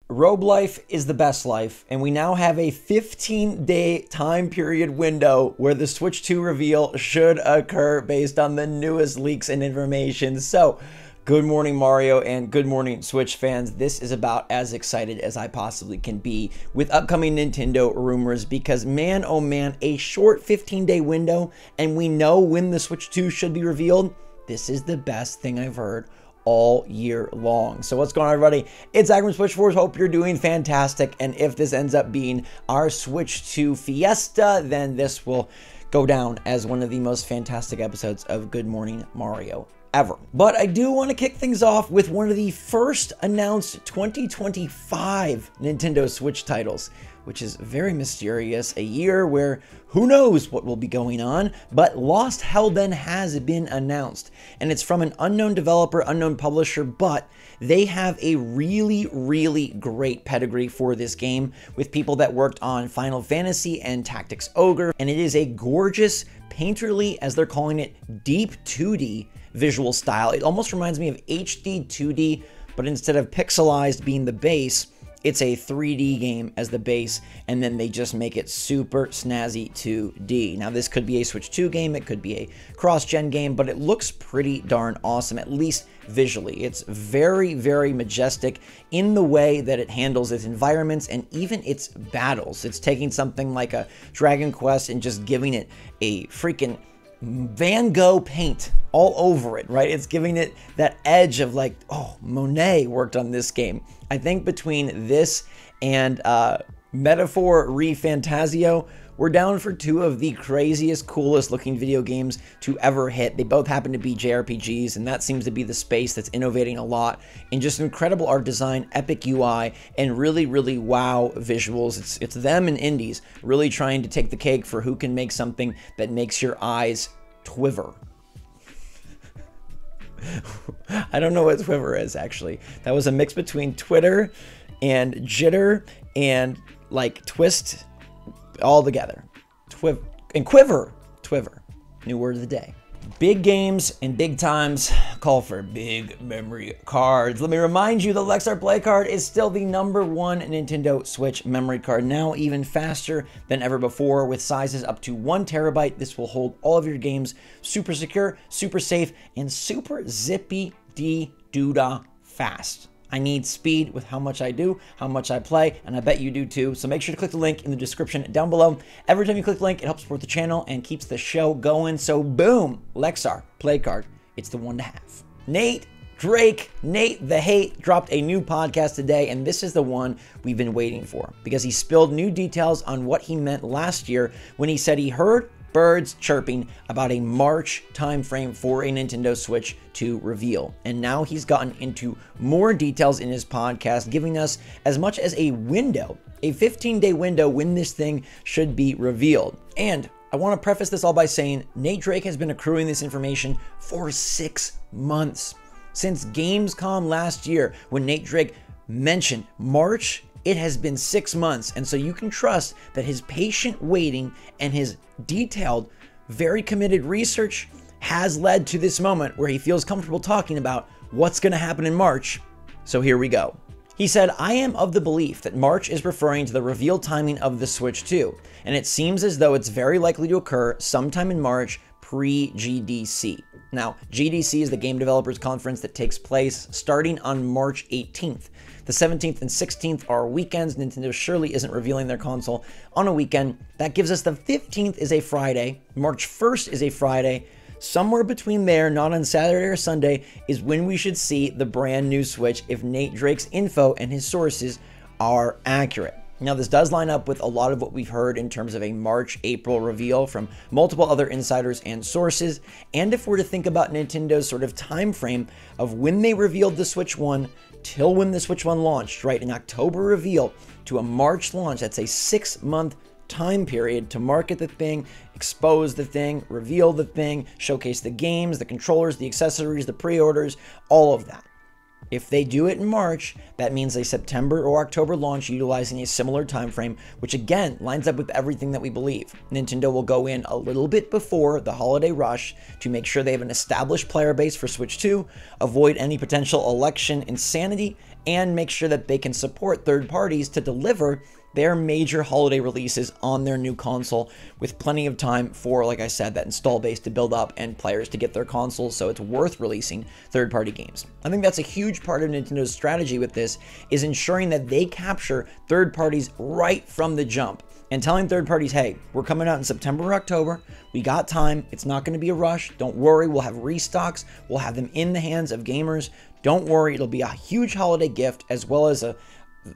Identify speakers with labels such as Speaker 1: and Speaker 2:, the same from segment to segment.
Speaker 1: Robe life is the best life, and we now have a 15-day time period window where the Switch 2 reveal should occur based on the newest leaks and information. So, good morning, Mario, and good morning, Switch fans. This is about as excited as I possibly can be with upcoming Nintendo rumors because, man, oh man, a short 15-day window, and we know when the Switch 2 should be revealed. This is the best thing I've heard all year long. So what's going on, everybody? It's Zach from SwitchForce. Hope you're doing fantastic. And if this ends up being our Switch 2 Fiesta, then this will go down as one of the most fantastic episodes of Good Morning Mario ever. But I do want to kick things off with one of the first announced 2025 Nintendo Switch titles, which is very mysterious. A year where who knows what will be going on, but Lost Helden has been announced. And it's from an unknown developer, unknown publisher, but they have a really great pedigree for this game with people that worked on Final Fantasy and Tactics Ogre. And it is a gorgeous, painterly, as they're calling it, deep 2D visual style. It almost reminds me of HD 2D, but instead of pixelized being the base, it's a 3D game as the base, and then they just make it super snazzy 2D. Now, this could be a Switch 2 game, it could be a cross-gen game, but it looks pretty darn awesome, at least visually. It's very majestic in the way that it handles its environments and even its battles. It's taking something like a Dragon Quest and just giving it a freaking Van Gogh paint all over it, right? It's giving it that edge of like, oh, Monet worked on this game. I think between this and Metaphor ReFantazio, we're down for two of the craziest, coolest looking video games to ever hit. They both happen to be JRPGs, and that seems to be the space that's innovating a lot in just incredible art design, epic UI, and really wow visuals. It's them and indies really trying to take the cake for who can make something that makes your eyes twiver. I don't know what twiver is, actually. That was a mix between Twitter and jitter and like twist all together. Quiver. New word of the day. Big games and big times call for big memory cards. Let me remind you, the Lexar Play Card is still the #1 Nintendo Switch memory card, now even faster than ever before with sizes up to 1 terabyte. This will hold all of your games super secure, super safe, and super zippy dee-doo-dah fast. I need speed with how much I do, how much I play, and I bet you do too. So make sure to click the link in the description down below. Every time you click the link, it helps support the channel and keeps the show going. So boom, Lexar Play Card. It's the one to have. Nate the Hate dropped a new podcast today, and this is the one we've been waiting for because he spilled new details on what he meant last year when he said he heard birds chirping about a March timeframe for a Nintendo Switch 2 reveal. And now he's gotten into more details in his podcast, giving us as much as a window, a 15-day window when this thing should be revealed. And I want to preface this all by saying Nate Drake has been accruing this information for 6 months. Since Gamescom last year, when Nate Drake mentioned March, it has been 6 months, and so you can trust that his patient waiting and his detailed, very committed research has led to this moment where he feels comfortable talking about what's going to happen in March. So here we go. He said, I am of the belief that March is referring to the reveal timing of the Switch 2, and it seems as though it's very likely to occur sometime in March pre-GDC. Now, GDC is the Game Developers Conference that takes place starting on March 18th. The 17th and 16th are weekends. Nintendo surely isn't revealing their console on a weekend. That gives us the 15th is a Friday. March 1st is a Friday. Somewhere between there, not on Saturday or Sunday, is when we should see the brand new Switch if Nate Drake's info and his sources are accurate. Now, this does line up with a lot of what we've heard in terms of a March-April reveal from multiple other insiders and sources. And if we're to think about Nintendo's sort of time frame of when they revealed the Switch 1 till when the Switch 1 launched, right? An October reveal to a March launch, that's a 6-month time period to market the thing, expose the thing, reveal the thing, showcase the games, the controllers, the accessories, the pre-orders, all of that. If they do it in March, that means a September or October launch utilizing a similar time frame, which again lines up with everything that we believe. Nintendo will go in a little bit before the holiday rush to make sure they have an established player base for Switch 2, avoid any potential election insanity, and make sure that they can support third parties to deliver their major holiday releases on their new console with plenty of time for, like I said, that install base to build up and players to get their consoles, so it's worth releasing third-party games. I think that's a huge part of Nintendo's strategy with this, is ensuring that they capture third parties right from the jump and telling third parties, hey, we're coming out in September or October, we got time, it's not going to be a rush, don't worry, we'll have restocks, we'll have them in the hands of gamers, don't worry, it'll be a huge holiday gift, as well as the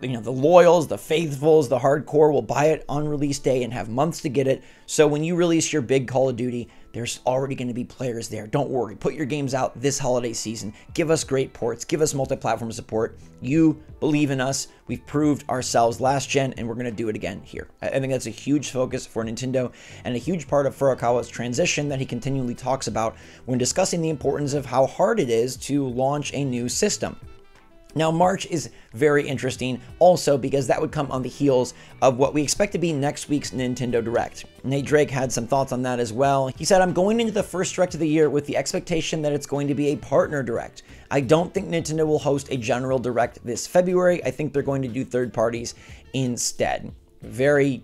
Speaker 1: loyals, the faithfuls, the hardcore will buy it on release day and have months to get it. So when you release your big Call of Duty, there's already going to be players there. Don't worry. Put your games out this holiday season. Give us great ports. Give us multi-platform support. You believe in us. We've proved ourselves last gen, and we're going to do it again here. I think that's a huge focus for Nintendo and a huge part of Furukawa's transition that he continually talks about when discussing the importance of how hard it is to launch a new system. Now, March is very interesting also because that would come on the heels of what we expect to be next week's Nintendo Direct. Nate Drake had some thoughts on that as well. He said, I'm going into the first Direct of the year with the expectation that it's going to be a partner Direct. I don't think Nintendo will host a general Direct this February. I think they're going to do third parties instead. Very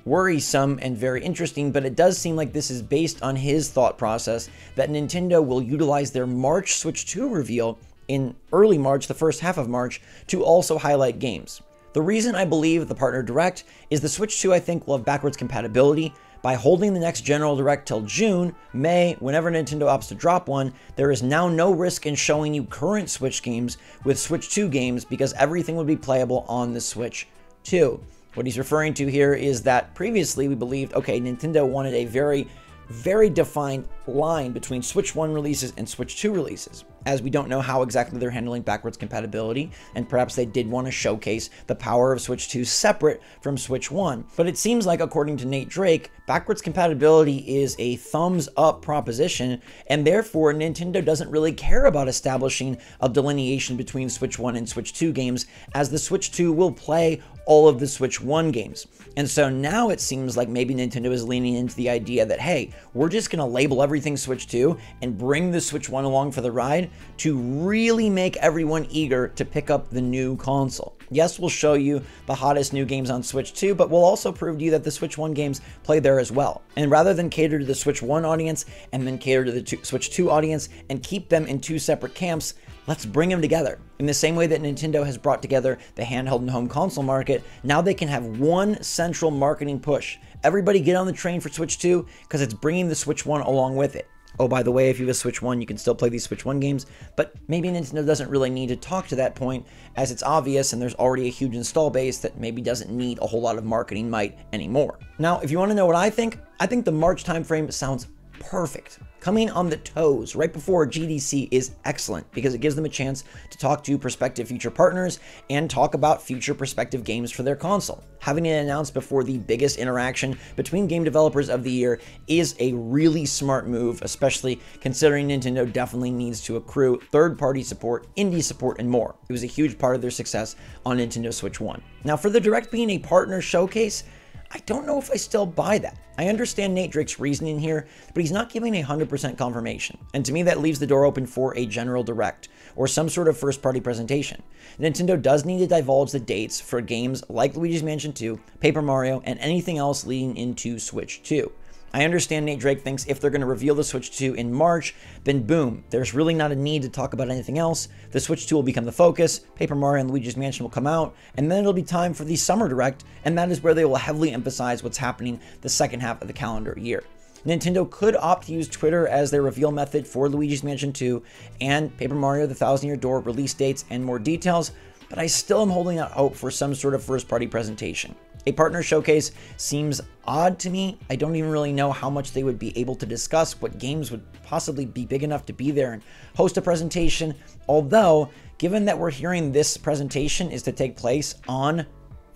Speaker 1: worrisome and very interesting, but it does seem like this is based on his thought process that Nintendo will utilize their March Switch 2 reveal in early March, the first half of March, to also highlight games. The reason I believe the partner Direct is the Switch 2, I think, will have backwards compatibility. By holding the next general Direct till June, May, whenever Nintendo opts to drop one, there is now no risk in showing you current Switch games with Switch 2 games because everything would be playable on the Switch 2. What he's referring to here is that previously we believed, okay, Nintendo wanted a very defined line between Switch 1 releases and Switch 2 releases, as we don't know how exactly they're handling backwards compatibility, and perhaps they did want to showcase the power of Switch 2 separate from Switch 1. But it seems like, according to Nate Drake, backwards compatibility is a thumbs up proposition, and therefore Nintendo doesn't really care about establishing a delineation between Switch 1 and Switch 2 games, as the Switch 2 will play all of the Switch 1 games. And so now it seems like maybe Nintendo is leaning into the idea that, hey, we're just going to label everything Switch 2 and bring the Switch 1 along for the ride to really make everyone eager to pick up the new console. Yes, we'll show you the hottest new games on Switch 2, but we'll also prove to you that the Switch 1 games play there as well. And rather than cater to the Switch 1 audience and then cater to the Switch 2 audience and keep them in two separate camps, let's bring them together. In the same way that Nintendo has brought together the handheld and home console market, now they can have one central marketing push. Everybody get on the train for Switch 2 because it's bringing the Switch 1 along with it. Oh, by the way, if you have a Switch 1, you can still play these Switch 1 games, but maybe Nintendo doesn't really need to talk to that point, as it's obvious and there's already a huge install base that maybe doesn't need a whole lot of marketing might anymore. Now, if you want to know what I think the March timeframe sounds perfect. Coming on the toes right before GDC is excellent because it gives them a chance to talk to prospective future partners and talk about future prospective games for their console. Having it announced before the biggest interaction between game developers of the year is a really smart move, especially considering Nintendo definitely needs to accrue third-party support, indie support, and more. It was a huge part of their success on Nintendo Switch 1. Now, for the Direct being a partner showcase, I don't know if I still buy that. I understand Nate Drake's reasoning here, but he's not giving 100% confirmation. And to me, that leaves the door open for a general Direct or some sort of first-party presentation. Nintendo does need to divulge the dates for games like Luigi's Mansion 2, Paper Mario, and anything else leading into Switch 2. I understand Nate Drake thinks if they're going to reveal the Switch 2 in March, then boom, there's really not a need to talk about anything else. The Switch 2 will become the focus, Paper Mario and Luigi's Mansion will come out, and then it'll be time for the Summer Direct, and that is where they will heavily emphasize what's happening the second half of the calendar year. Nintendo could opt to use Twitter as their reveal method for Luigi's Mansion 2 and Paper Mario: The Thousand Year Door release dates and more details, but I still am holding out hope for some sort of first-party presentation. A partner showcase seems odd to me. I don't even really know how much they would be able to discuss, what games would possibly be big enough to be there and host a presentation, although, given that we're hearing this presentation is to take place on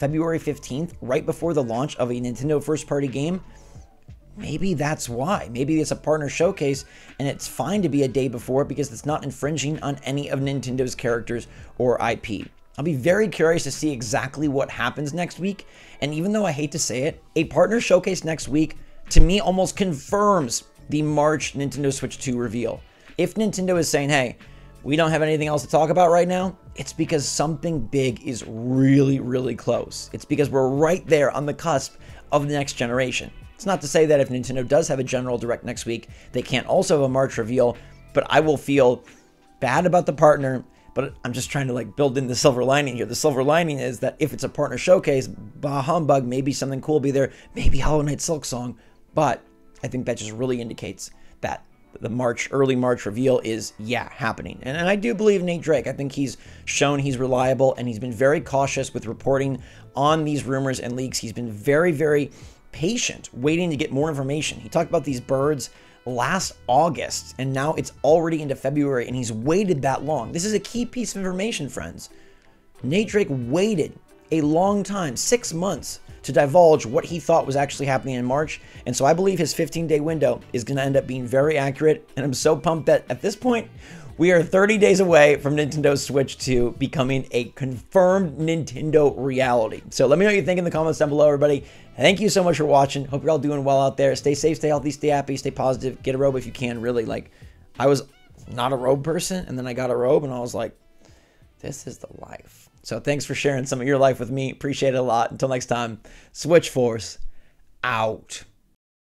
Speaker 1: February 15th, right before the launch of a Nintendo first-party game, maybe that's why. Maybe it's a partner showcase and it's fine to be a day before because it's not infringing on any of Nintendo's characters or IP. I'll be very curious to see exactly what happens next week, and even though I hate to say it, a partner showcase next week to me almost confirms the March Nintendo Switch 2 reveal. If Nintendo is saying, hey, we don't have anything else to talk about right now, it's because something big is really, really close. It's because we're right there on the cusp of the next generation. It's not to say that if Nintendo does have a General Direct next week, they can't also have a March reveal, but I will feel bad about the partner, but I'm just trying to like build in the silver lining here. The silver lining is that if it's a partner showcase, bah humbug, maybe something cool will be there, maybe Hollow Knight Silk Song, but I think that just really indicates that the early March reveal is, happening. And I do believe Nate Drake. I think he's shown he's reliable, and he's been very cautious with reporting on these rumors and leaks. He's been very, very patient, waiting to get more information. He talked about these birds last August, and now it's already into February, and he's waited that long. This is a key piece of information, friends. Nate Drake waited a long time, 6 months, to divulge what he thought was actually happening in March. And so I believe his 15-day window is going to end up being very accurate. And I'm so pumped that at this point, we are 30 days away from Nintendo Switch 2 becoming a confirmed Nintendo reality. So let me know what you think in the comments down below, everybody. Thank you so much for watching. Hope you're all doing well out there. Stay safe, stay healthy, stay happy, stay positive. Get a robe if you can. Really, like, I was not a robe person, and then I got a robe, and I was like, this is the life. So thanks for sharing some of your life with me. Appreciate it a lot. Until next time, SwitchForce out.